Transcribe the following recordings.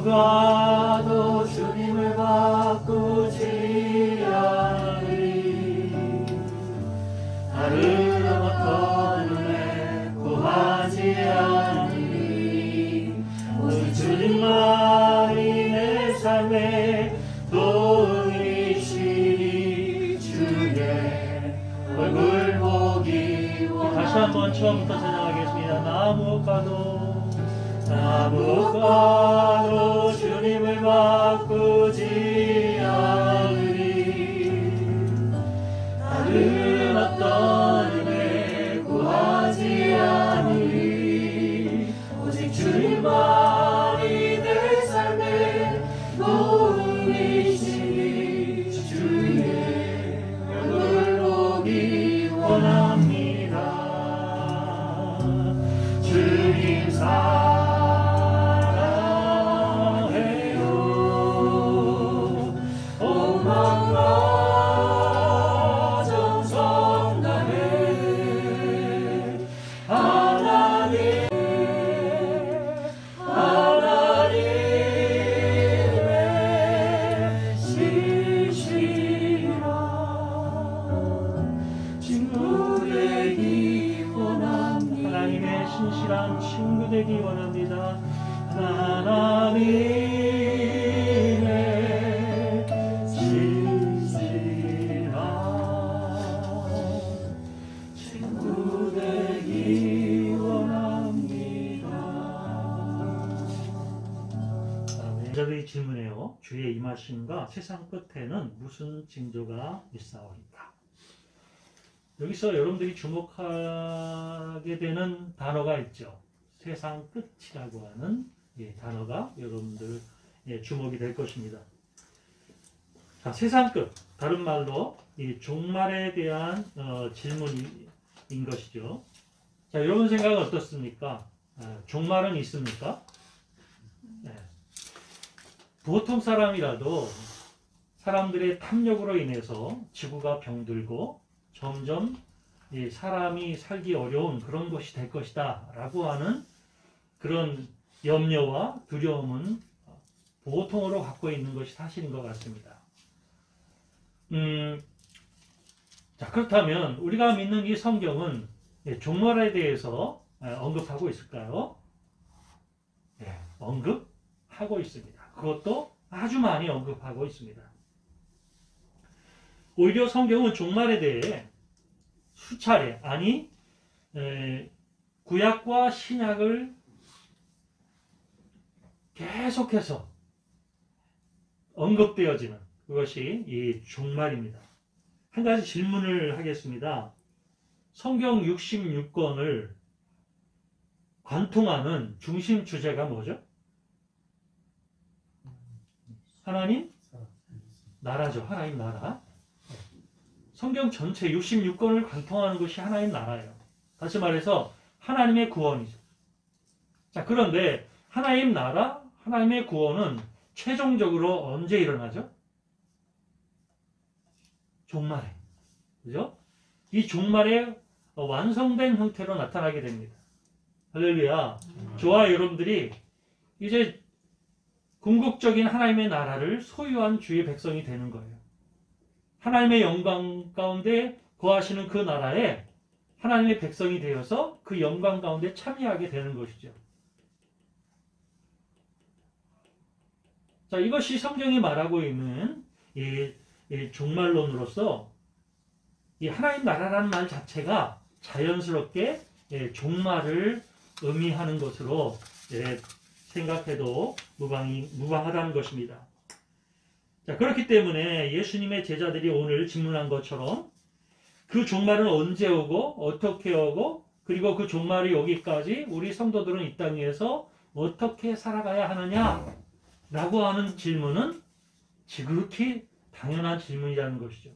아무것도 주님을 바꾸지 않으리. 다른 어떤 은혜 구하지 않으리. 오직 주님만이 내 삶의 도움이시니 주의 얼굴 보기 원하니. 다시 한번 처음부터 찬양하겠습니다. 나무가도 주님을 바꾸지 않으리. 다른 어떤 은혜 구하지 않으리. 오직 주님만이 내 삶의 도움이시니 주의 얼굴 보기 원합니다. 주님 신실한 친구 되기 원합니다. 하나님의 신실한 친구 되기 원합니다. 여자들이 질문해요. 주의 임하심과 세상 끝에는 무슨 징조가 있사오리까? 여기서 여러분들이 주목하게 되는 단어가 있죠. 세상 끝이라고 하는 단어가 여러분들 주목이 될 것입니다. 자, 세상 끝, 다른 말로 이 종말에 대한 질문인 것이죠. 자, 여러분 생각은 어떻습니까? 종말은 있습니까? 네. 보통 사람이라도 사람들의 탐욕으로 인해서 지구가 병들고 점점 사람이 살기 어려운 그런 것이 될 것이다 라고 하는 그런 염려와 두려움은 보통으로 갖고 있는 것이 사실인 것 같습니다. 자, 그렇다면 우리가 믿는 이 성경은 종말에 대해서 언급하고 있을까요? 네, 언급하고 있습니다. 그것도 아주 많이 언급하고 있습니다. 오히려 성경은 종말에 대해 수차례, 아니 구약과 신약을 계속해서 언급되어지는 그것이 이 종말입니다. 한 가지 질문을 하겠습니다. 성경 66권을 관통하는 중심 주제가 뭐죠? 하나님 나라죠. 하나님 나라. 성경 전체 66권을 관통하는 것이 하나님 나라예요. 다시 말해서 하나님의 구원이죠. 자, 그런데 하나님 나라, 하나님의 구원은 최종적으로 언제 일어나죠? 종말에. 그죠? 이 종말에 완성된 형태로 나타나게 됩니다. 할렐루야. 저와 여러분들이 이제 궁극적인 하나님의 나라를 소유한 주의 백성이 되는 거예요. 하나님의 영광 가운데 거하시는 그 나라에 하나님의 백성이 되어서 그 영광 가운데 참여하게 되는 것이죠. 자, 이것이 성경이 말하고 있는 이 종말론으로서 이 하나님 나라라는 말 자체가 자연스럽게 종말을 의미하는 것으로 생각해도 무방하다는 것입니다. 자, 그렇기 때문에 예수님의 제자들이 오늘 질문한 것처럼 그 종말은 언제 오고 어떻게 오고 그리고 그 종말이 오기까지 우리 성도들은 이 땅에서 어떻게 살아가야 하느냐 라고 하는 질문은 지극히 당연한 질문이라는 것이죠.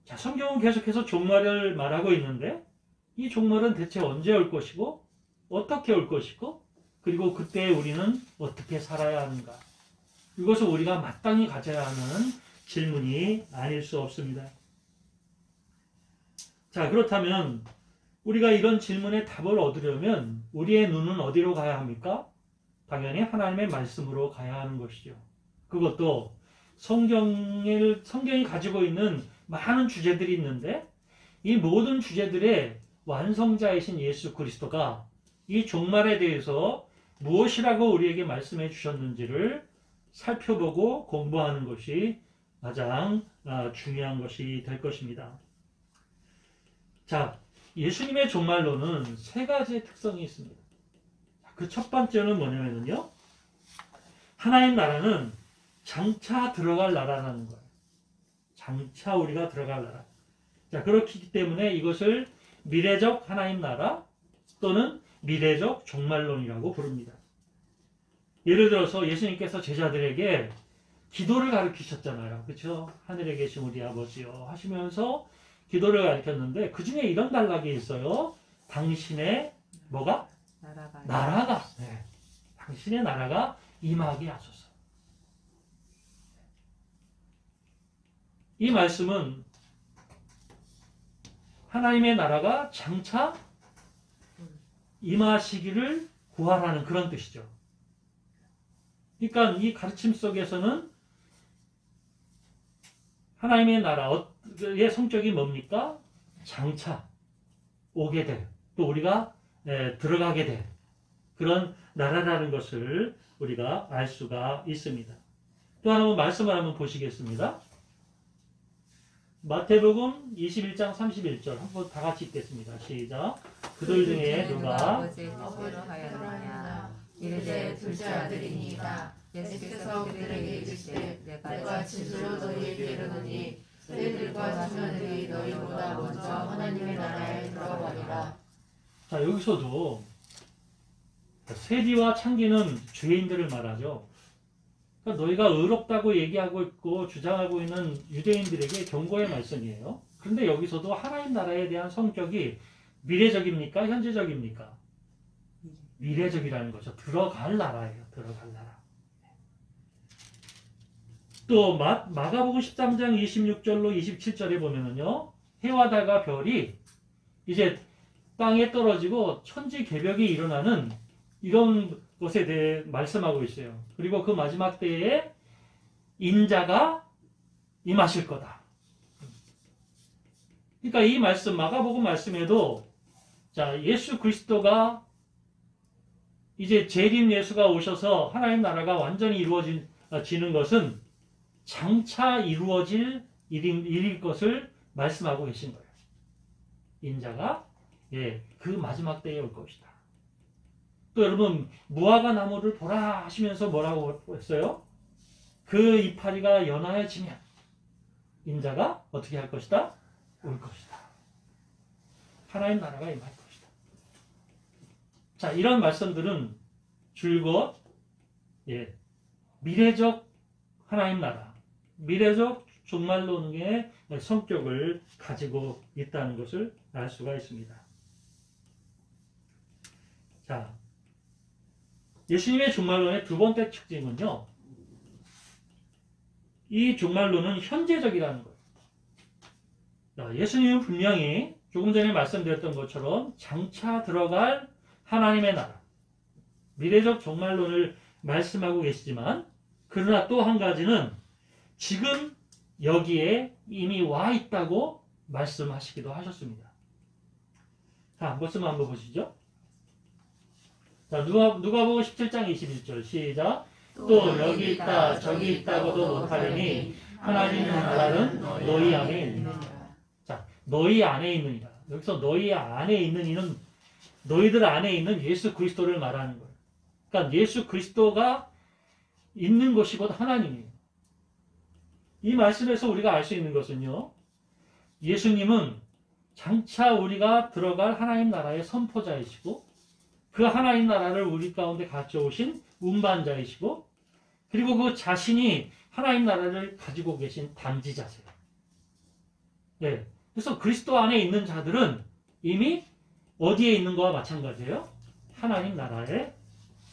자, 성경은 계속해서 종말을 말하고 있는데 이 종말은 대체 언제 올 것이고 어떻게 올 것이고 그리고 그때 우리는 어떻게 살아야 하는가, 이것을 우리가 마땅히 가져야 하는 질문이 아닐 수 없습니다. 자, 그렇다면 우리가 이런 질문에 답을 얻으려면 우리의 눈은 어디로 가야 합니까? 당연히 하나님의 말씀으로 가야 하는 것이죠. 그것도 성경이 가지고 있는 많은 주제들이 있는데 이 모든 주제들의 완성자이신 예수 그리스도가 이 종말에 대해서 무엇이라고 우리에게 말씀해 주셨는지를 살펴보고 공부하는 것이 가장 중요한 것이 될 것입니다. 자, 예수님의 종말론은 세 가지의 특성이 있습니다. 그 첫 번째는 뭐냐면요. 하나님 나라는 장차 들어갈 나라라는 거예요. 장차 우리가 들어갈 나라. 자, 그렇기 때문에 이것을 미래적 하나님 나라 또는 미래적 종말론이라고 부릅니다. 예를 들어서 예수님께서 제자들에게 기도를 가르치셨잖아요. 그렇죠? 하늘에 계신 우리 아버지요 하시면서 기도를 가르쳤는데 그 중에 이런 단락이 있어요. 당신의 뭐가? 나라가. 네. 당신의 나라가 임하게 하소서. 이 말씀은 하나님의 나라가 장차 임하시기를 구하라는 그런 뜻이죠. 그러니까 이 가르침 속에서는 하나님의 나라의 성격이 뭡니까? 장차 오게 될, 또 우리가 들어가게 될 그런 나라라는 것을 우리가 알 수가 있습니다. 또 하나 말씀을 한번 보시겠습니다. 마태복음 21장 31절 한번 다 같이 읽겠습니다. 시작. 그들 중에 누가 아버지의 뜻대로 하였느냐 이르되 둘째 아들이니이다. 예수께서 그들에게 이르시되 내가 진실로 너희에게 이르노니 세리들과 청년들이 너희보다 먼저 하나님의 나라에 들어가리라. 자, 여기서도 세리와 창기는 죄인들을 말하죠. 그러니까 너희가 의롭다고 얘기하고 있고 주장하고 있는 유대인들에게 경고의 말씀이에요. 그런데 여기서도 하나님 나라에 대한 성격이 미래적입니까? 현재적입니까? 미래적이라는 거죠. 들어갈 나라예요. 들어갈 나라. 또 마가복음 13장 26절로 27절에 보면은요. 해와 달과 별이 이제 땅에 떨어지고 천지개벽이 일어나는 이런 것에 대해 말씀하고 있어요. 그리고 그 마지막 때에 인자가 임하실 거다. 그러니까 이 말씀, 마가복음 말씀에도 자, 예수 그리스도가 이제 재림 예수가 오셔서 하나님 나라가 완전히 이루어지는 것은 장차 이루어질 일일 것을 말씀하고 계신 거예요. 인자가 그 마지막 때에 올 것이다. 또 여러분 무화과 나무를 보라 하시면서 뭐라고 했어요? 그 이파리가 연하여지면 인자가 어떻게 할 것이다? 올 것이다. 하나님 나라가 임할 것이다. 자, 이런 말씀들은 줄곧 미래적 하나님 나라, 미래적 종말론의 성격을 가지고 있다는 것을 알 수가 있습니다. 자, 예수님의 종말론의 두 번째 특징은요. 이 종말론은 현재적이라는 거예요. 자, 예수님은 분명히 조금 전에 말씀드렸던 것처럼 장차 들어갈 하나님의 나라, 미래적 종말론을 말씀하고 계시지만 그러나 또 한 가지는 지금 여기에 이미 와 있다고 말씀하시기도 하셨습니다. 자, 말씀 한번 보시죠. 자, 누가복음 17장 21절 시작. 또 여기 있다 저기 있다고도 못하리니 하나님의 나라는 너희 안에 있느니라. 자, 너희 안에 있느니라. 여기서 너희 안에 있는 이는 너희들 안에 있는 예수 그리스도를 말하는 거예요. 그러니까 예수 그리스도가 있는 것이 곧 하나님이에요. 이 말씀에서 우리가 알 수 있는 것은요. 예수님은 장차 우리가 들어갈 하나님 나라의 선포자이시고 그 하나님 나라를 우리 가운데 가져오신 운반자이시고 그리고 그 자신이 하나님 나라를 가지고 계신 담지자세요. 네. 그래서 그리스도 안에 있는 자들은 이미 어디에 있는 거와 마찬가지예요? 하나님 나라에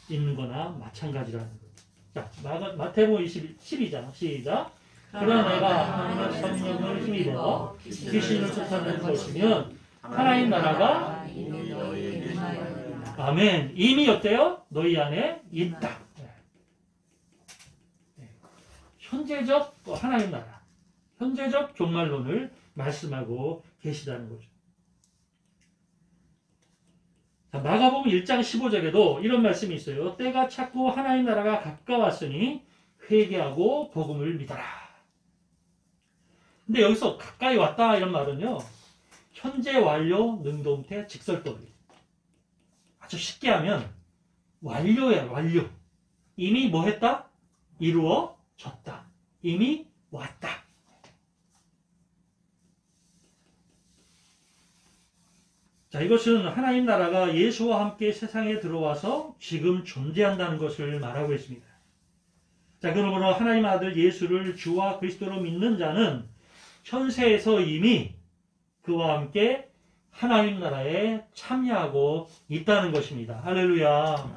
있는 거나 마찬가지라는 거예요. 자, 마태복음 12장 시작. 그러나 내가 하나님의 성령을 힘입어 귀신을 쫓아내는 것이면 하나님 나라가 이미 너희에게 있나이다. 아멘. 이미 어때요? 너희 안에 있다. 현재적 하나님 나라, 현재적 종말론을 말씀하고 계시다는 거죠. 자, 마가복음 1장 15절에도 이런 말씀이 있어요. 때가 찼고 하나님 나라가 가까웠으니 회개하고 복음을 믿어라. 근데 여기서 가까이 왔다 이런 말은요, 현재 완료 능동태 직설법이에요. 아주 쉽게 하면 완료야, 완료. 이미 뭐 했다? 이루어졌다. 이미 왔다. 자, 이것은 하나님 나라가 예수와 함께 세상에 들어와서 지금 존재한다는 것을 말하고 있습니다. 자, 그러므로 하나님 아들 예수를 주와 그리스도로 믿는 자는 현세에서 이미 그와 함께 하나님 나라에 참여하고 있다는 것입니다. 할렐루야.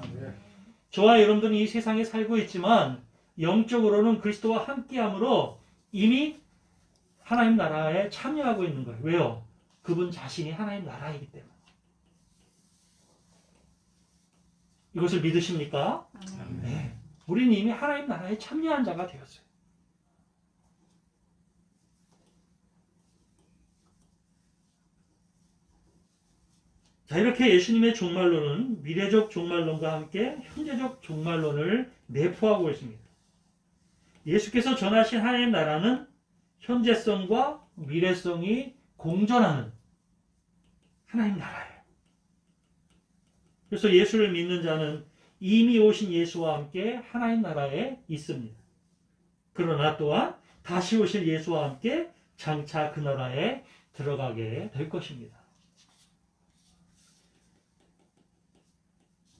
저와 여러분들은 이 세상에 살고 있지만 영적으로는 그리스도와 함께함으로 이미 하나님 나라에 참여하고 있는 거예요. 왜요? 그분 자신이 하나님 나라이기 때문에. 이것을 믿으십니까? 네. 우리는 이미 하나님 나라에 참여한 자가 되었어요. 자, 이렇게 예수님의 종말론은 미래적 종말론과 함께 현재적 종말론을 내포하고 있습니다. 예수께서 전하신 하나님 나라는 현재성과 미래성이 공존하는 하나님 나라예요. 그래서 예수를 믿는 자는 이미 오신 예수와 함께 하나님 나라에 있습니다. 그러나 또한 다시 오실 예수와 함께 장차 그 나라에 들어가게 될 것입니다.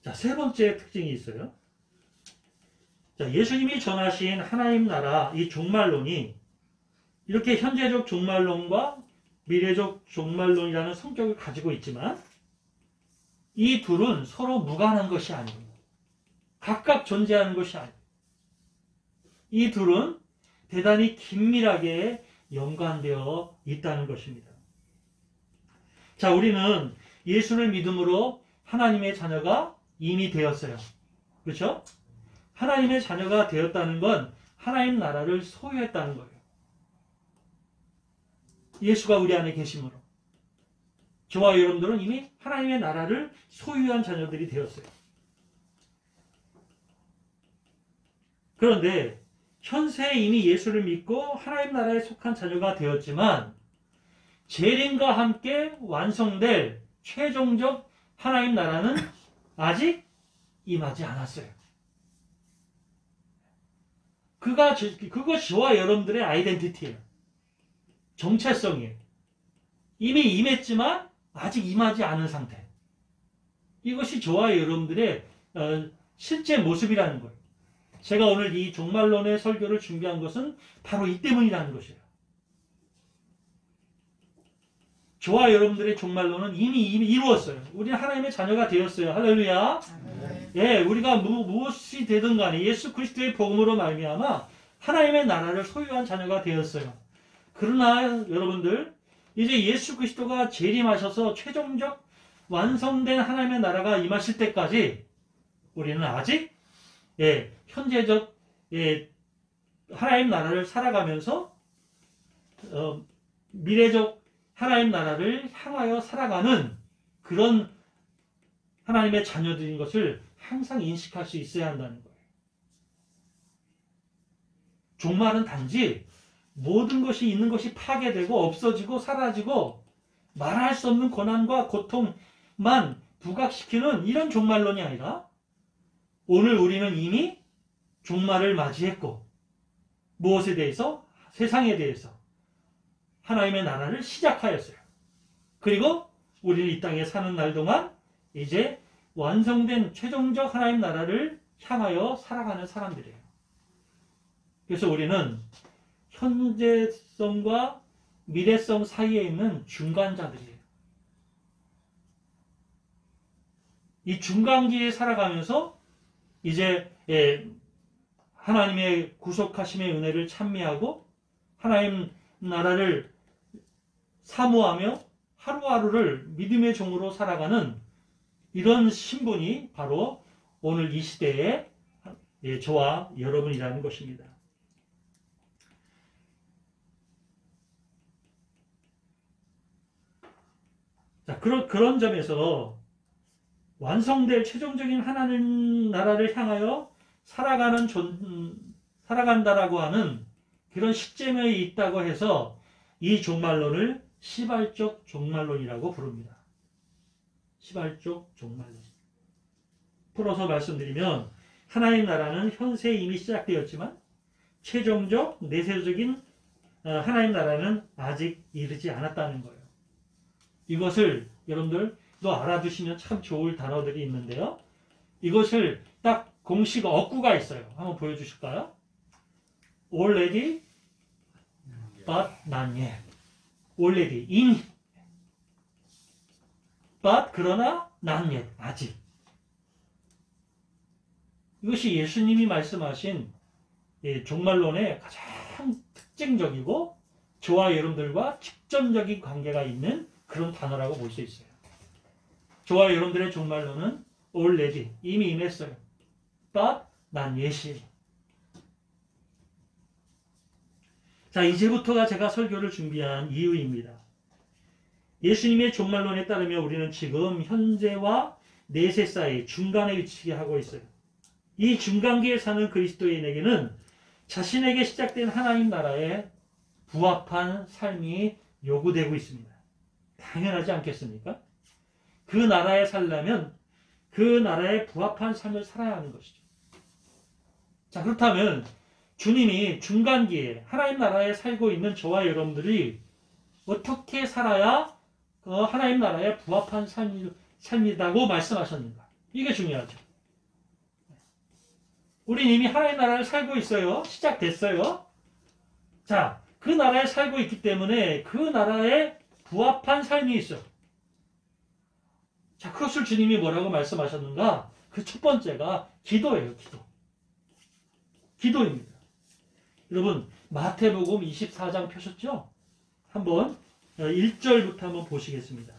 자, 세 번째 특징이 있어요. 자, 예수님이 전하신 하나님 나라, 이 종말론이 이렇게 현재적 종말론과 미래적 종말론이라는 성격을 가지고 있지만 이 둘은 서로 무관한 것이 아닙니다. 각각 존재하는 것이 아닙니다. 이 둘은 대단히 긴밀하게 연관되어 있다는 것입니다. 자, 우리는 예수를 믿음으로 하나님의 자녀가 이미 되었어요. 그렇죠? 하나님의 자녀가 되었다는 건 하나님 나라를 소유했다는 거예요. 예수가 우리 안에 계심으로. 저와 여러분들은 이미 하나님의 나라를 소유한 자녀들이 되었어요. 그런데 현세에 이미 예수를 믿고 하나님 나라에 속한 자녀가 되었지만 재림과 함께 완성될 최종적 하나님 나라는 아직 임하지 않았어요. 그것이 저와 여러분들의 아이덴티티예요. 정체성이에요. 이미 임했지만 아직 임하지 않은 상태. 이것이 저와 여러분들의 실제 모습이라는 거예요. 제가 오늘 이 종말론의 설교를 준비한 것은 바로 이 때문이라는 것이에요. 저와 여러분들의 종말론은 이미 이루었어요. 우리는 하나님의 자녀가 되었어요. 할렐루야. 예, 우리가 무엇이 되든 간에 예수 그리스도의 복음으로 말미암아 하나님의 나라를 소유한 자녀가 되었어요. 그러나 여러분들, 이제 예수 그리스도가 재림하셔서 최종적 완성된 하나님의 나라가 임하실 때까지 우리는 아직 현재적 하나님 나라를 살아가면서 미래적 하나님 나라를 향하여 살아가는 그런 하나님의 자녀들인 것을 항상 인식할 수 있어야 한다는 거예요. 종말은 단지 모든 것이 있는 것이 파괴되고 없어지고 사라지고 말할 수 없는 고난과 고통만 부각시키는 이런 종말론이 아니라 오늘 우리는 이미 종말을 맞이했고 무엇에 대해서? 세상에 대해서 하나님의 나라를 시작하였어요. 그리고 우리는 이 땅에 사는 날 동안 이제 완성된 최종적 하나님 나라를 향하여 살아가는 사람들이에요. 그래서 우리는 현재성과 미래성 사이에 있는 중간자들이에요. 이 중간기에 살아가면서 이제 하나님의 구속하심의 은혜를 찬미하고 하나님 나라를 사모하며 하루하루를 믿음의 종으로 살아가는 이런 신분이 바로 오늘 이 시대의 저와 여러분이라는 것입니다. 자, 그런 점에서 완성될 최종적인 하나님 나라를 향하여 살아간다라고 하는 그런 시점에 있다고 해서 이 종말론을 시발적 종말론이라고 부릅니다. 시발적 종말론. 풀어서 말씀드리면 하나님 나라는 현세 이미 시작되었지만 최종적 내세적인 하나님 나라는 아직 이르지 않았다는 거예요. 이것을 여러분들도 알아두시면 참 좋을 단어들이 있는데요. 이것을 딱 공식 어구가 있어요. 한번 보여주실까요? Already, but not yet. Already, 이미. But 그러나 not yet, 아직. 이것이 예수님이 말씀하신 종말론의 가장 특징적이고 저와 여러분들과 직접적인 관계가 있는 그런 단어라고 볼 수 있어요. 저와 여러분들의 종말론은 already, 이미 임했어요. but not yet이. 자, 이제부터가 제가 설교를 준비한 이유입니다. 예수님의 종말론에 따르면 우리는 지금 현재와 내세 사이 중간에 위치하게 하고 있어요. 이 중간기에 사는 그리스도인에게는 자신에게 시작된 하나님 나라에 부합한 삶이 요구되고 있습니다. 당연하지 않겠습니까? 그 나라에 살려면 그 나라에 부합한 삶을 살아야 하는 것이죠. 자, 그렇다면 주님이 중간기에 하나님 나라에 살고 있는 저와 여러분들이 어떻게 살아야 하나님 나라에 부합한 삶이라고 말씀하셨는가? 이게 중요하죠. 우린 이미 하나님 나라를 살고 있어요. 시작됐어요. 자, 그 나라에 살고 있기 때문에 그 나라에 부합한 삶이 있어. 자, 그것을 주님이 뭐라고 말씀하셨는가? 그 첫 번째가 기도예요. 기도입니다. 여러분, 마태복음 24장 펴셨죠? 한번 1절부터 한번 보시겠습니다.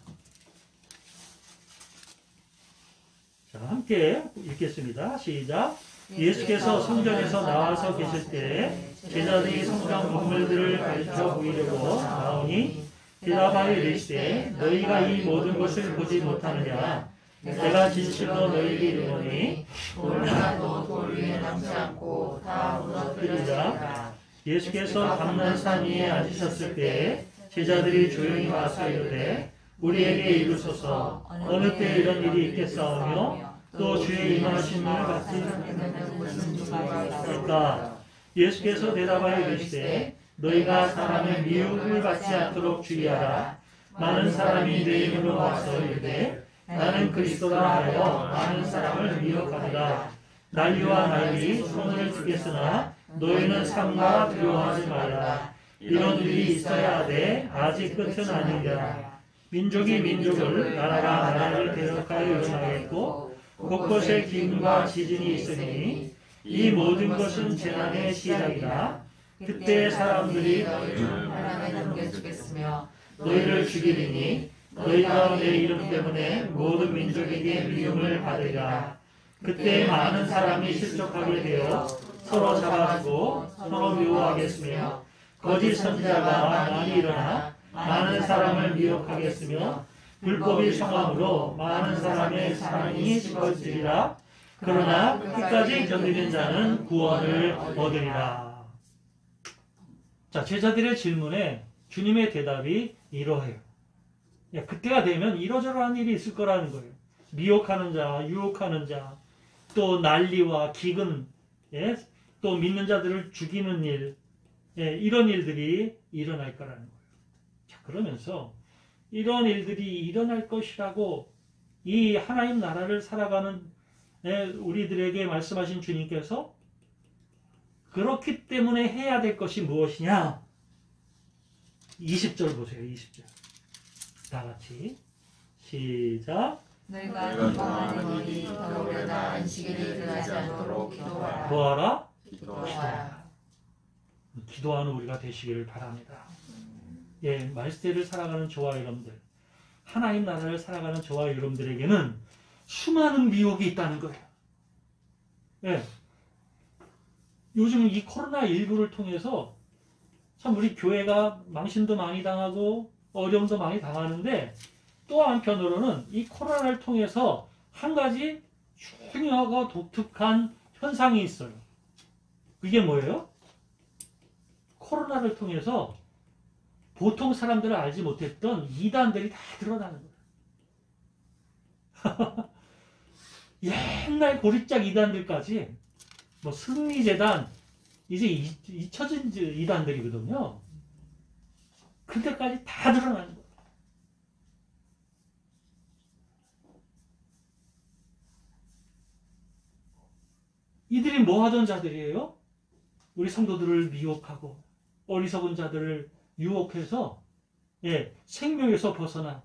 자, 함께 읽겠습니다. 시작. 예수께서 성전에서 나와서 계실 때 제자들이 성전 건물들을 가르쳐 보이려고 나오니 대답하여 이르시되 너희가 이 모든 것을 보지 못하느냐? 내가 진실로 너희에게 이르노니 돌라도 돌 위에 남지 않고 다 무너뜨리리라. 예수께서 감난산 위에 앉으셨을 때 제자들이 조용히 와서 이르되 우리에게 이루소서 어느 때 이런 일이 있겠사오며 또 주의 임하심을 받지 않을까? 예수께서 대답하여 이르시되 너희가 사람의 미움을 받지 않도록 주의하라. 많은 사람이 내 이름으로 와서 이르되 나는 그리스도라 하여 많은 사람을 미혹하리라. 난리와 난리 소문을 듣겠으나 너희는 삼가 두려워하지 말라. 이런 일이 있어야 하되 아직 끝은 아니니라. 민족이 민족을 나라가 나라를 대적하여 일어나겠고 곳곳에 기근과 지진이 있으니 이 모든 것은 재난의 시작이라. 그때 사람들이 너희를 바람에 넘겨주겠으며 너희를 죽이리니 너희가 내 이름 때문에 모든 민족에게 미움을 받으리라. 그때 많은 사람이 실족하게 되어 서로 잡아주고 서로 미워하겠으며 거짓 선지자가 많이 일어나 많은 사람을 미혹하겠으며 불법이 성함으로 많은 사람의 사랑이 식어지리라. 그러나 끝까지 견디는 자는 구원을 얻으리라. 자, 제자들의 질문에 주님의 대답이 이러해요. 그때가 되면 이러저러한 일이 있을 거라는 거예요. 미혹하는 자, 유혹하는 자, 또 난리와 기근, 또 믿는 자들을 죽이는 일, 이런 일들이 일어날 거라는 거예요. 자, 그러면서 이런 일들이 일어날 것이라고 이 하나님 나라를 살아가는 우리들에게 말씀하신 주님께서 그렇기 때문에 해야 될 것이 무엇이냐? 20절 보세요. 20절. 다 같이 시작. 너희가 기뻐하느니 겨울에나 안식일이 들어가지 않도록 기도하라. 뭐하라? 기도하라. 기도하는 우리가 되시기를 바랍니다. 예, 말세를 살아가는 저와 여러분들, 하나님 나라를 살아가는 저와 여러분들에게는 수많은 미혹이 있다는 거예요. 예. 요즘 이 코로나19를 통해서 참 우리 교회가 망신도 많이 당하고 어려움도 많이 당하는데, 또 한편으로는 이 코로나를 통해서 한 가지 중요하고 독특한 현상이 있어요. 그게 뭐예요? 코로나를 통해서 보통 사람들은 알지 못했던 이단들이 다 드러나는 거예요. 옛날 고립작 이단들까지, 뭐 승리재단, 이제 잊혀진 이단들이거든요. 그때까지 다 드러나는 거예요. 이들이 뭐 하던 자들이에요? 우리 성도들을 미혹하고 어리석은 자들을 유혹해서 생명에서 벗어나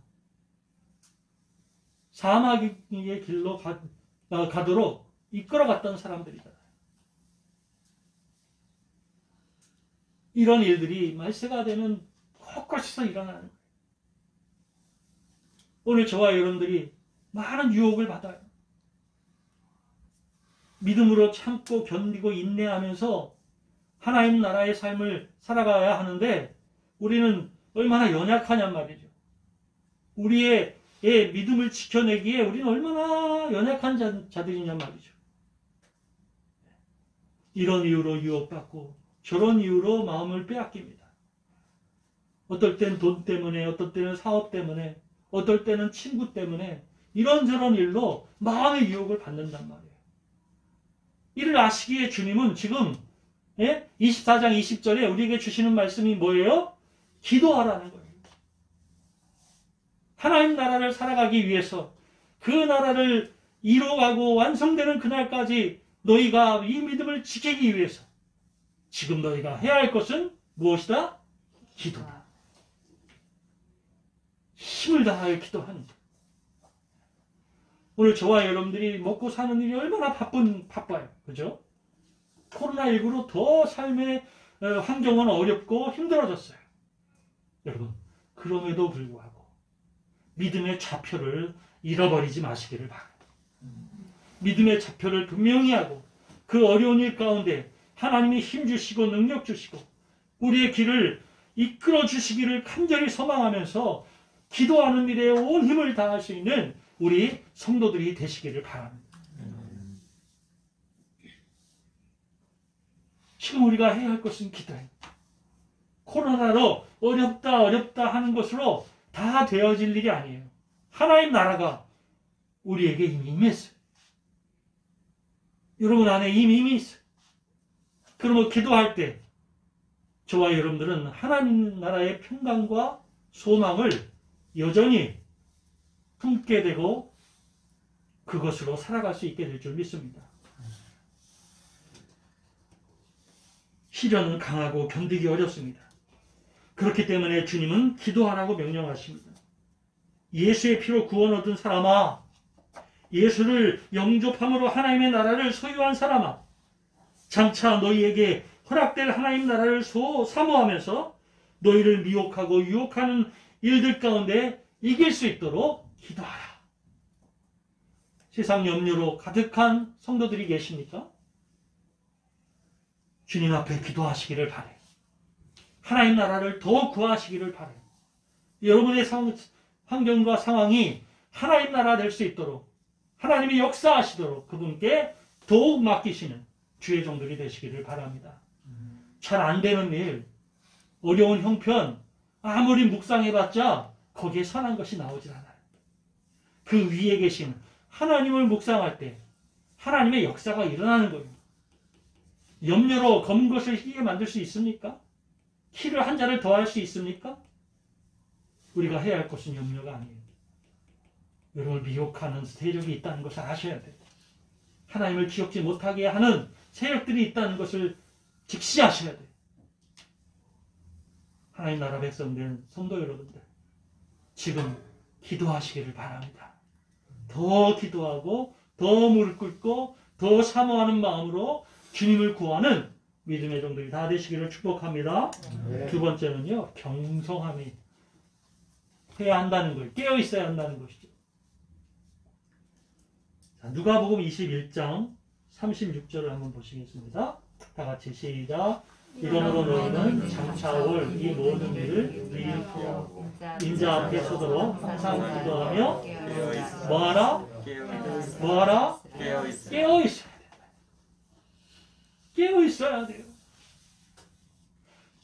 사마귀의 길로 가도록 이끌어갔던 사람들이잖아요. 이런 일들이 말세가 되면 곳곳에서 일어나는 거예요. 오늘 저와 여러분들이 많은 유혹을 받아요. 믿음으로 참고 견디고 인내하면서 하나님 나라의 삶을 살아가야 하는데, 우리는 얼마나 연약하냔 말이죠. 우리의 믿음을 지켜내기에 우리는 얼마나 연약한 자들이냔 말이죠. 이런 이유로 유혹받고 저런 이유로 마음을 빼앗깁니다. 어떨 땐 돈 때문에, 어떨 때는 사업 때문에, 어떨 때는 친구 때문에 이런저런 일로 마음의 유혹을 받는단 말이에요. 이를 아시기에 주님은 지금 24장 20절에 우리에게 주시는 말씀이 뭐예요? 기도하라는 거예요. 하나님 나라를 살아가기 위해서 그 나라를 이루어가고 완성되는 그날까지 너희가 이 믿음을 지키기 위해서 지금 너희가 해야 할 것은 무엇이다? 기도다. 힘을 다하여 기도하는 것. 오늘 저와 여러분들이 먹고 사는 일이 얼마나 바빠요. 그죠? 코로나19로 더 삶의 환경은 어렵고 힘들어졌어요. 여러분, 그럼에도 불구하고 믿음의 좌표를 잃어버리지 마시기를 바랍니다. 믿음의 좌표를 분명히 하고 그 어려운 일 가운데 하나님이 힘 주시고 능력 주시고 우리의 길을 이끌어 주시기를 간절히 소망하면서 기도하는 일에 온 힘을 다할 수 있는 우리 성도들이 되시기를 바랍니다. 지금 우리가 해야 할 것은 기도예요. 코로나로 어렵다 하는 것으로 다 되어질 일이 아니에요. 하나님 나라가 우리에게 이미 임했어요. 여러분 안에 이미 있어요. 그러면 기도할 때 저와 여러분들은 하나님 나라의 평강과 소망을 여전히 품게 되고 그것으로 살아갈 수 있게 될 줄 믿습니다. 시련은 강하고 견디기 어렵습니다. 그렇기 때문에 주님은 기도하라고 명령하십니다. 예수의 피로 구원 얻은 사람아, 예수를 영접함으로 하나님의 나라를 소유한 사람아, 장차 너희에게 허락될 하나님 나라를 사모하면서 너희를 미혹하고 유혹하는 일들 가운데 이길 수 있도록 기도하라. 세상 염려로 가득한 성도들이 계십니까? 주님 앞에 기도하시기를 바라요. 하나님 나라를 더 구하시기를 바라요. 여러분의 환경과 상황이 하나님 나라 될 수 있도록 하나님이 역사하시도록 그분께 더욱 맡기시는 주의 종들이 되시기를 바랍니다. 잘 안 되는 일, 어려운 형편, 아무리 묵상해봤자 거기에 선한 것이 나오질 않아요. 그 위에 계신 하나님을 묵상할 때 하나님의 역사가 일어나는 거예요. 염려로 검은 것을 희게 만들 수 있습니까? 키를 한 자를 더할 수 있습니까? 우리가 해야 할 것은 염려가 아니에요. 여러분을 미혹하는 세력이 있다는 것을 아셔야 돼요. 하나님을 기억지 못하게 하는 세력들이 있다는 것을 직시하셔야 돼요. 하나님 나라 백성된 성도 여러분들, 지금 기도하시기를 바랍니다. 더 기도하고 더 무릎 꿇고 더 사모하는 마음으로 주님을 구하는 믿음의 종들이 다 되시기를 축복합니다. 두 번째는요, 경성함이 해야 한다는 거예요. 깨어 있어야 한다는 것이죠. 자, 누가복음 21장 36절을 한번 보시겠습니다. 다 같이 시작. 이러므로 너희는 장차올 이 모든 일을 일으켜 인자 앞에 서도록 항상 기도하며 뭐하라? 뭐하라? 깨어 있어야 된다. 깨어 있어야 돼요.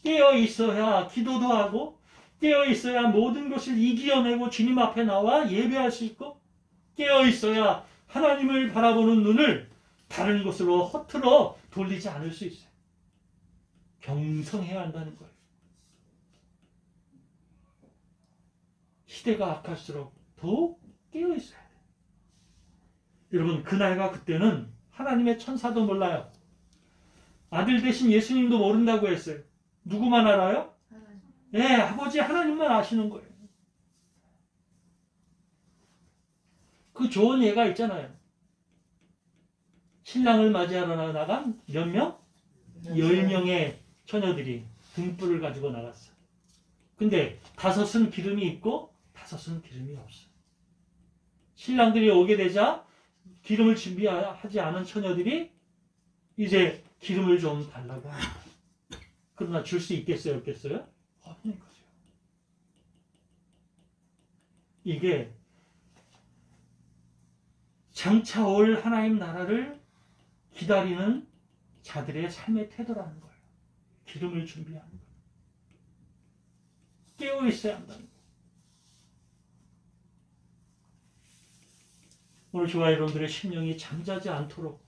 깨어 있어야 기도도 하고, 깨어 있어야 모든 것을 이겨내고 주님 앞에 나와 예배할 수 있고, 깨어 있어야 하나님을 바라보는 눈을 다른 곳으로 허틀어 돌리지 않을 수 있어요. 경성해야 한다는 거예요. 시대가 악할수록 더욱 깨어 있어야 돼요. 여러분, 그날과 그때는 하나님의 천사도 몰라요. 아들 대신 예수님도 모른다고 했어요. 누구만 알아요? 네, 아버지 하나님만 아시는 거예요. 그 좋은 예가 있잖아요. 신랑을 맞이하러 나간 몇 명? 10명의 처녀들이 등불을 가지고 나갔어. 근데 5은 기름이 있고 5은 기름이 없어. 신랑들이 오게 되자 기름을 준비하지 않은 처녀들이 이제 기름을 좀 달라고 합니다. 그러나 줄 수 있겠어요? 없겠어요? 없는 거죠. 이게 장차 올 하나님 나라를 기다리는 자들의 삶의 태도라는 거예요. 기름을 준비하는 거예요. 깨어 있어야 한다는 거예요. 오늘 저와 여러분들의 심령이 잠자지 않도록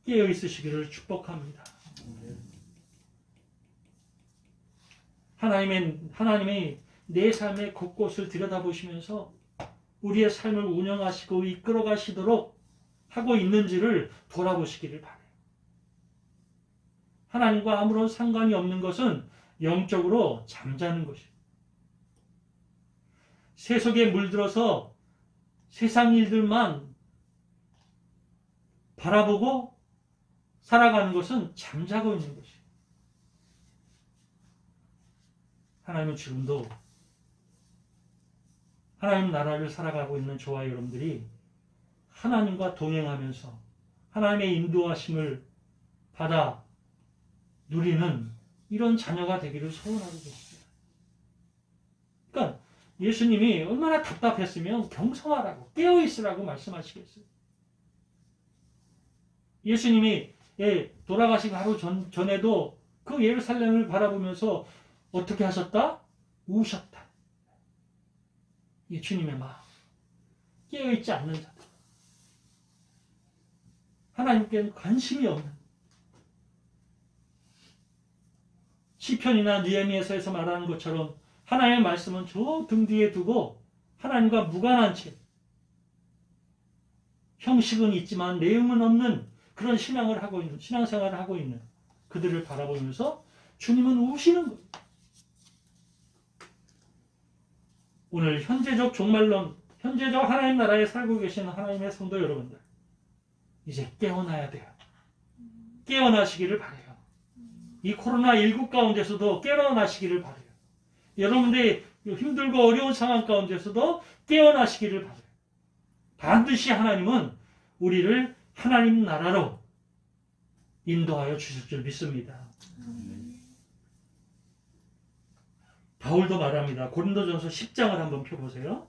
깨어 있으시기를 축복합니다. 하나님이 내 삶의 곳곳을 들여다보시면서 우리의 삶을 운영하시고 이끌어 가시도록 하고 있는지를 돌아보시기를 바라요. 하나님과 아무런 상관이 없는 것은 영적으로 잠자는 것이에요. 세속에 물들어서 세상 일들만 바라보고 살아가는 것은 잠자고 있는 것이에요. 하나님은 지금도 하나님 나라를 살아가고 있는 저와 여러분들이 하나님과 동행하면서 하나님의 인도하심을 받아 누리는 이런 자녀가 되기를 소원하고 계십니다. 그러니까 예수님이 얼마나 답답했으면 경성하라고, 깨어있으라고 말씀하시겠어요. 예수님이 돌아가시기 하루 전에도 그 예루살렘을 바라보면서 어떻게 하셨다? 우셨다. 이 주님의 마음, 깨어있지 않는 자들, 하나님께는 관심이 없는, 시편이나 느헤미야서에서 말하는 것처럼 하나님의 말씀은 저 등 뒤에 두고 하나님과 무관한 채, 형식은 있지만 내용은 없는 그런 신앙생활을 하고 있는 그들을 바라보면서 주님은 우시는 거예요. 오늘 현재적 종말론, 현재적 하나님 나라에 살고 계시는 하나님의 성도 여러분들, 이제 깨어나야 돼요. 깨어나시기를 바라요. 이 코로나19 가운데서도 깨어나시기를 바라요. 여러분들이 힘들고 어려운 상황 가운데서도 깨어나시기를 바라요. 반드시 하나님은 우리를 하나님 나라로 인도하여 주실 줄 믿습니다. 바울도 말합니다. 고린도전서 10장을 한번 펴보세요.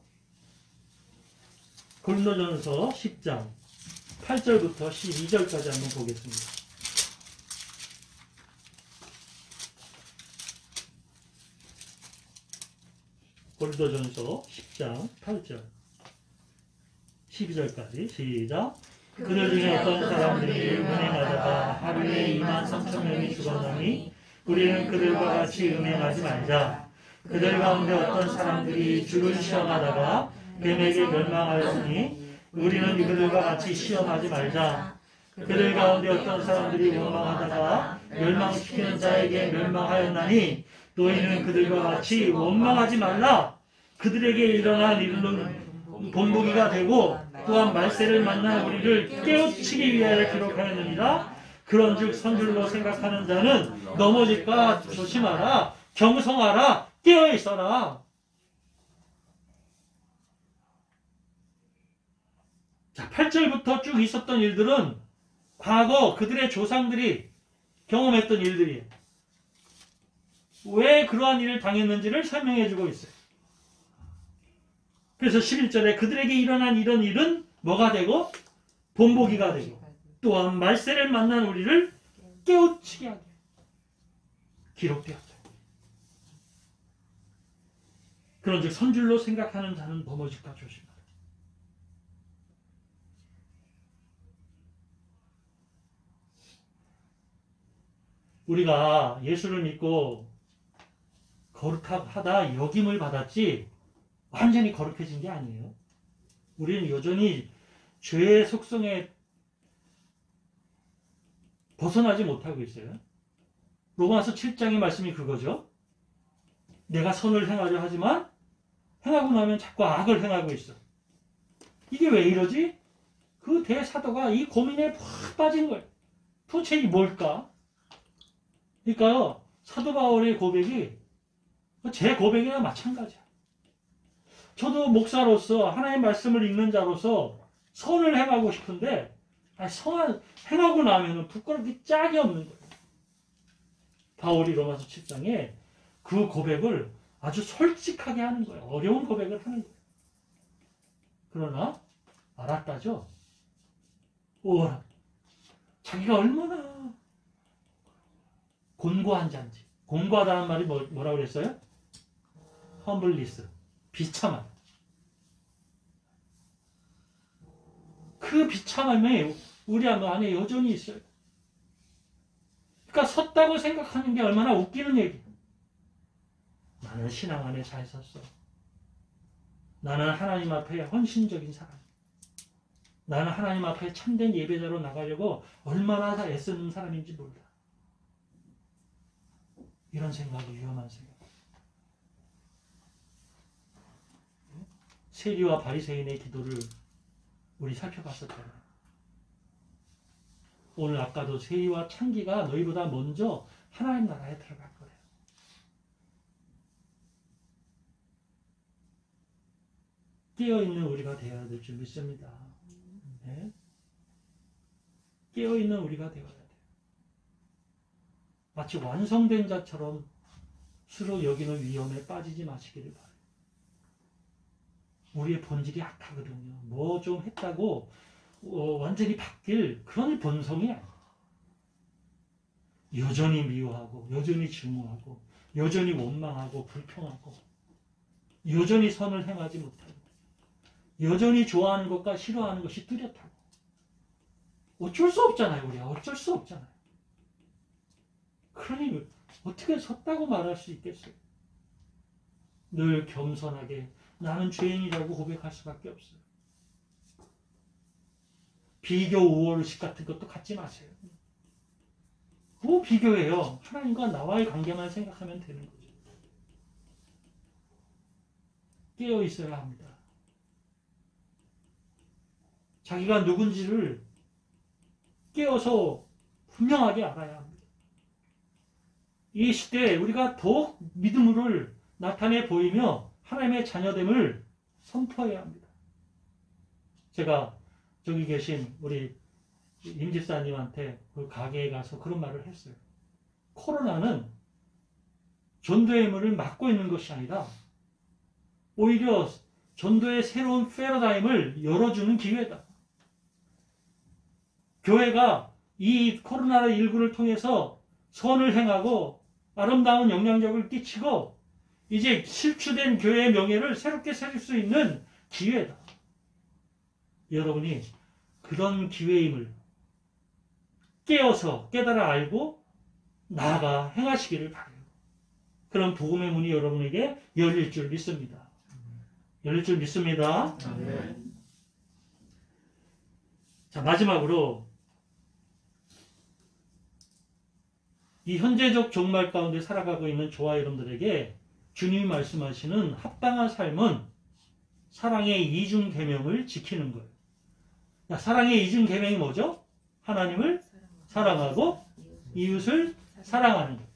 고린도전서 10장 8절부터 12절까지 한번 보겠습니다. 고린도전서 10장 8절 12절까지 시작. 그들 중에 어떤 사람들이 은행하다가 하루에 23,000명이 죽었나니 우리는 그들과 같이 음행하지 말자. 그들 가운데 어떤 사람들이 주를 시험하다가 뱀에게 멸망하였으니 우리는 그들과 같이 시험하지 말자. 그들 가운데 어떤 사람들이 원망하다가 멸망시키는 자에게 멸망하였나니 너희는 그들과 같이 원망하지 말라. 그들에게 일어난 일은 본보기가 되고 또한 말세를 만나 우리를 깨우치기 위하여 기록하였느니라. 그런즉 선줄로 생각하는 자는 넘어질까 조심하라. 경성하라. 깨어 있어라. 자, 8절부터 쭉 있었던 일들은 과거 그들의 조상들이 경험했던 일들이에요. 왜 그러한 일을 당했는지를 설명해 주고 있어요. 그래서 11절에 그들에게 일어난 이런 일은 뭐가 되고 본보기가 되고 또한 말세를 만난 우리를 깨우치게 하게 기록되었다. 그런즉 선줄로 생각하는 자는 넘어질까 조심하라. 우리가 예수를 믿고 거룩하다 여김을 받았지 완전히 거룩해진 게 아니에요. 우리는 여전히 죄의 속성에 벗어나지 못하고 있어요. 로마서 7장의 말씀이 그거죠. 내가 선을 행하려 하지만 행하고 나면 자꾸 악을 행하고 있어. 이게 왜 이러지? 그 대사도가 이 고민에 푹 빠진 거예요. 도대체 이 뭘까? 그러니까요, 사도 바울의 고백이 제 고백이나 마찬가지야. 저도 목사로서 하나님의 말씀을 읽는 자로서 선을 행하고 싶은데 행하고 나면 부끄럽기 짝이 없는 거예요. 바울이 로마서 7장에 그 고백을 아주 솔직하게 하는 거예요. 어려운 고백을 하는 거예요. 그러나 알았다죠. 오라. 자기가 얼마나 곤고한 자인지. 곤고하다는 말이 뭐라고 그랬어요? 험블리스. 비참함. 그 비참함이 우리 안에 여전히 있어요. 그러니까 섰다고 생각하는 게 얼마나 웃기는 얘기. 나는 신앙 안에 잘 섰어. 나는 하나님 앞에 헌신적인 사람. 나는 하나님 앞에 참된 예배자로 나가려고 얼마나 애쓰는 사람인지 몰라. 이런 생각이 위험한 생각. 세리와 바리새인의 기도를 우리 살펴봤었잖아요. 오늘 아까도 세리와 창기가 너희보다 먼저 하나님 나라에 들어갈 거예요. 깨어있는 우리가 되어야 될 줄 믿습니다. 네? 깨어있는 우리가 되어야 돼요. 마치 완성된 자처럼 스스로 여기는 위험에 빠지지 마시기를 바라요. 우리의 본질이 악하거든요. 뭐 좀 했다고 완전히 바뀔 그런 본성이 아니에요. 여전히 미워하고 여전히 증오하고 여전히 원망하고 불평하고 여전히 선을 행하지 못하고 여전히 좋아하는 것과 싫어하는 것이 뚜렷하고 어쩔 수 없잖아요. 우리가 어쩔 수 없잖아요. 그러니 어떻게 섰다고 말할 수 있겠어요? 늘 겸손하게 나는 죄인이라고 고백할 수밖에 없어요. 비교 우월식 같은 것도 갖지 마세요. 뭐 비교해요? 하나님과 나와의 관계만 생각하면 되는 거죠. 깨어 있어야 합니다. 자기가 누군지를 깨어서 분명하게 알아야 합니다. 이 시대에 우리가 더욱 믿음을 나타내 보이며 하나님의 자녀됨을 선포해야 합니다. 제가 저기 계신 우리 임집사님한테 그 가게에 가서 그런 말을 했어요. 코로나는 전도의 문을 막고 있는 것이 아니라 오히려 전도의 새로운 패러다임을 열어주는 기회다. 교회가 이 코로나19를 통해서 선을 행하고 아름다운 영향력을 끼치고 이제 실추된 교회의 명예를 새롭게 세울 수 있는 기회다. 여러분이 그런 기회임을 깨어서 깨달아 알고 나아가 행하시기를 바라요. 그런 복음의 문이 여러분에게 열릴 줄 믿습니다. 열릴 줄 믿습니다. 자, 마지막으로 이 현재적 종말 가운데 살아가고 있는 저와 여러분들에게 주님이 말씀하시는 합당한 삶은 사랑의 이중 계명을 지키는 거예요. 사랑의 이중 계명이 뭐죠? 하나님을 사랑하고 이웃을 사랑하는 거예요.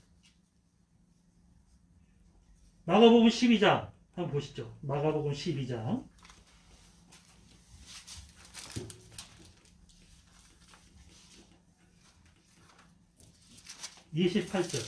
마가복음 12장 한번 보시죠. 마가복음 12장 28절.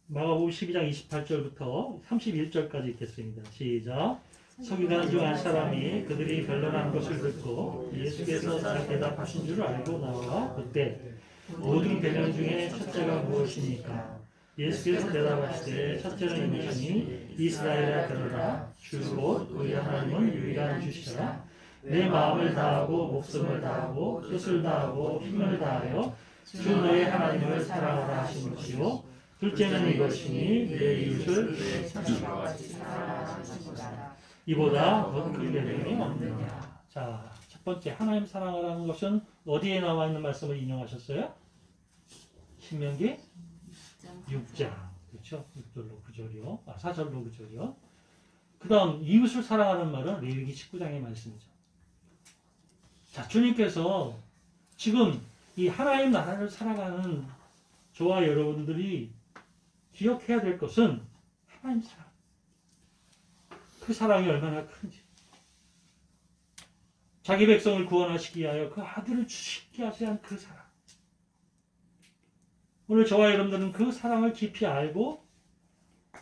마가복음 12장 28절부터 31절까지 읽겠습니다. 시작. 서기관 중 한 사람이 그들이 변론한 것을 듣고 예수께서 잘 대답하신 줄 알고 나와 그때 모든 변론 중에 첫째가 무엇입니까? 예수께서 대답하시되 첫째는 이것이니 이스라엘아 들으라. 주 곧 우리 하나님은 유일한 주시라. 내 마음을 다하고 목숨을 다하고 뜻을 다하고 힘을 다하여 주 너의 하나님을 사랑하라 하신 것이요. 둘째는 이것이니 내 이웃을 내 자신과 같이 사랑하라 하신 것이다. 이보다 더 큰 계명이 없느냐. 자, 첫 번째 하나님 사랑하라는 것은 어디에 나와 있는 말씀을 인용하셨어요? 신명기 6장. 그렇죠? 6절로 9절이요. 4절로 9절이요. 그 다음 이웃을 사랑하는 말은 레위기 19장의 말씀이죠. 자, 주님께서 지금 이 하나님 나라를 살아가는 저와 여러분들이 기억해야 될 것은 하나님 사랑. 그 사랑이 얼마나 큰지. 자기 백성을 구원하시기 위하여 그 아들을 주시기 위한 그 사랑. 오늘 저와 여러분들은 그 사랑을 깊이 알고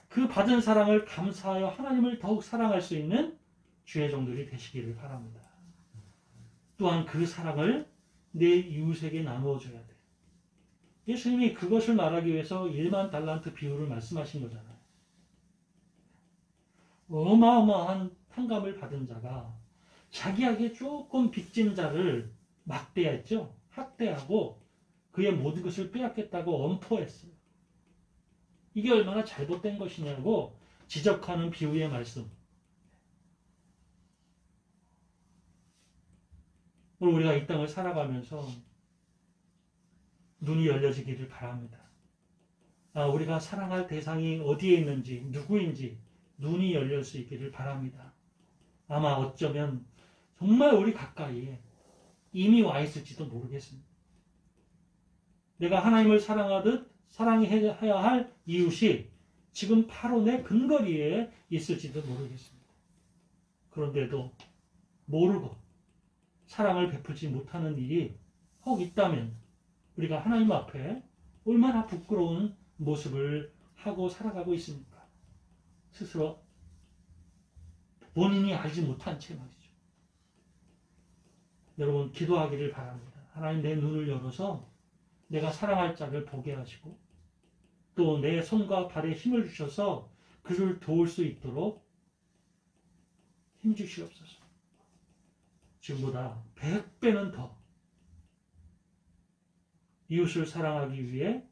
그 받은 사랑을 감사하여 하나님을 더욱 사랑할 수 있는 주의 종들이 되시기를 바랍니다. 또한 그 사랑을 내 이웃에게 나누어 줘야 돼. 예수님이 그것을 말하기 위해서 1만 달란트 비유를 말씀하신 거잖아요. 어마어마한 탕감을 받은 자가 자기에게 조금 빚진 자를 막대했죠. 학대하고 그의 모든 것을 빼앗겠다고 엄포했어요. 이게 얼마나 잘못된 것이냐고 지적하는 비유의 말씀. 오늘 우리가 이 땅을 살아가면서 눈이 열려지기를 바랍니다. 우리가 사랑할 대상이 어디에 있는지, 누구인지 눈이 열릴 수 있기를 바랍니다. 아마 어쩌면 정말 우리 가까이에 이미 와 있을지도 모르겠습니다. 내가 하나님을 사랑하듯 사랑해야 할 이웃이 지금 바로 내 근거리에 있을지도 모르겠습니다. 그런데도 모르고 사랑을 베풀지 못하는 일이 혹 있다면 우리가 하나님 앞에 얼마나 부끄러운 모습을 하고 살아가고 있습니까? 스스로 본인이 알지 못한 채 말이죠. 여러분 기도하기를 바랍니다. 하나님 내 눈을 열어서 내가 사랑할 자를 보게 하시고 또 내 손과 발에 힘을 주셔서 그를 도울 수 있도록 힘 주시옵소서. 지금보다 100배는 더 이웃을 사랑하기 위해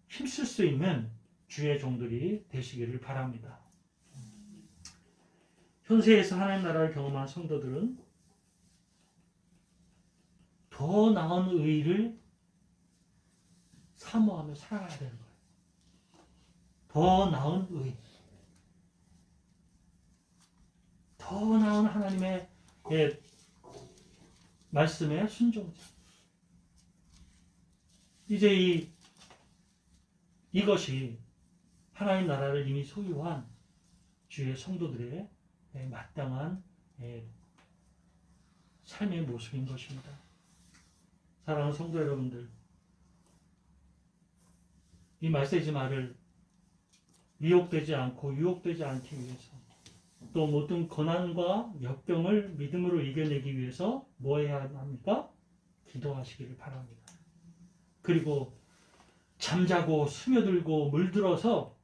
힘쓸 수 있는 주의 종들이 되시기를 바랍니다. 현세에서 하나님 나라를 경험한 성도들은 더 나은 의를 사모하며 살아가야 되는 거예요. 더 나은 의, 더 나은 하나님의 말씀에 순종자. 이제 이것이 하나님 나라를 이미 소유한 주의 성도들의 마땅한 삶의 모습인 것입니다. 사랑하는 성도 여러분들, 이 메시지말을 미혹되지 않고 유혹되지 않기 위해서 또 모든 고난과 역경을 믿음으로 이겨내기 위해서 뭐 해야 합니까? 기도하시기를 바랍니다. 그리고 잠자고 스며들고 물들어서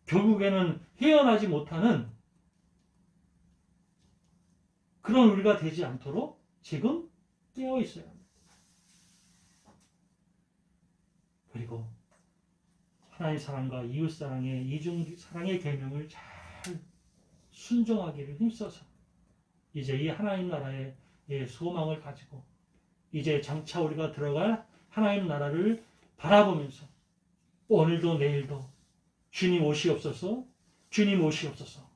결국에는 헤어나지 못하는 그런 우리가 되지 않도록 지금 깨어 있어야 합니다. 그리고 하나님 사랑과 이웃 사랑의 이중 사랑의 계명을 잘 순종하기를 힘써서 이제 이 하나님 나라의 소망을 가지고 이제 장차 우리가 들어갈 하나님 나라를 바라보면서 오늘도 내일도 주님 오시옵소서, 주님 오시옵소서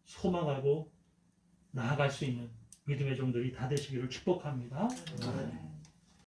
소망하고 나아갈 수 있는 믿음의 종들이 다 되시기를 축복합니다. 네.